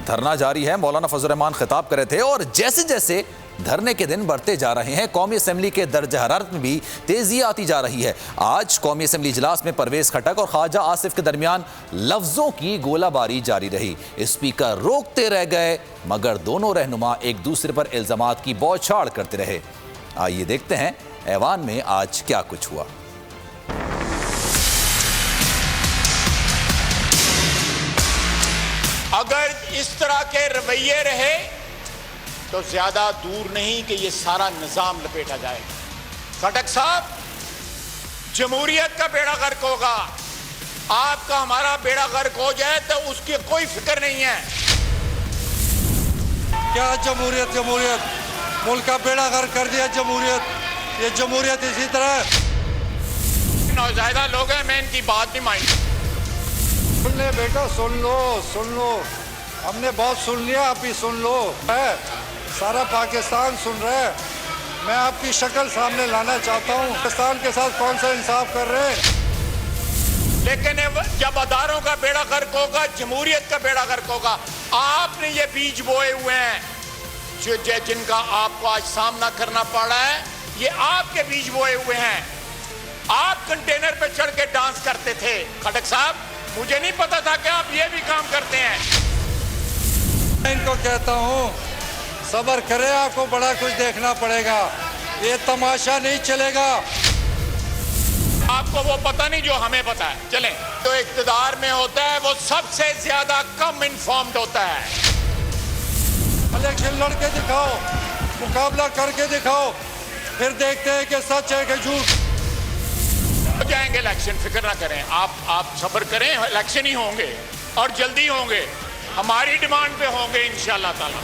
धरना जारी है। मौलाना फजल रहमान खिताब कर रहे थे और जैसे जैसे धरने के दिन बढ़ते जा रहे हैं, कौमी असेंबली के दर्ज हरारत में भी तेजी आती जा रही है। आज कौमी असेंबली इजलास में परवेज खटक और ख्वाजा आसिफ के दरमियान लफ्जों की गोलाबारी जारी रही। स्पीकर रोकते रह गए मगर दोनों रहनुमा एक दूसरे पर इल्जामात की बौछार करते रहे। आइए देखते हैं ऐवान में आज क्या कुछ हुआ। अगर इस तरह के रवैये रहे तो ज्यादा दूर नहीं कि ये सारा निजाम लपेटा जाएगा। खटक साहब, जमहूरियत का बेड़ा गर्क होगा। आपका हमारा बेड़ा गर्क हो जाए तो उसकी कोई फिक्र नहीं है। क्या जमहूरियत? जमहूरियत मुल्क का बेड़ा गर्क कर दिया जमहूरियत। ये जमहूरियत इसी तरह। नौज़ायदा लोग हैं, मैं इनकी बात नहीं मानी। सुन ले बेटा, सुन लो। हमने बहुत सुन लिया, आप भी सुन लो। है सारा पाकिस्तान सुन रहा है। मैं आपकी शक्ल सामने लाना चाहता हूँ। पाकिस्तान के साथ कौन सा इंसाफ कर रहे हैं? लेकिन जब अदारों का बेड़ा गर्क होगा, जमहूरियत का बेड़ा गर्क होगा। आपने ये बीज बोए हुए हैं जिनका आपको आज सामना करना पड़ रहा है। ये आपके बीज बोए हुए हैं। आप कंटेनर पे चढ़ के डांस करते थे खटक साहब, मुझे नहीं पता था कि आप ये भी काम करते हैं। मैं इनको कहता हूँ सब्र करें, आपको बड़ा कुछ देखना पड़ेगा। ये तमाशा नहीं चलेगा। आपको वो पता नहीं जो हमें पता है। चलें, तो इक़्तिदार में होता है वो सबसे ज्यादा कम इन्फॉर्म्ड होता है। इलेक्शन लड़ के दिखाओ, मुकाबला करके दिखाओ, फिर देखते हैं कि सच है कि झूठ। हो जाएंगे इलेक्शन, फिक्र ना करें आप सब्र करें। इलेक्शन ही होंगे और जल्दी होंगे। हमारी डिमांड पे होंगे इंशाअल्लाह ताला।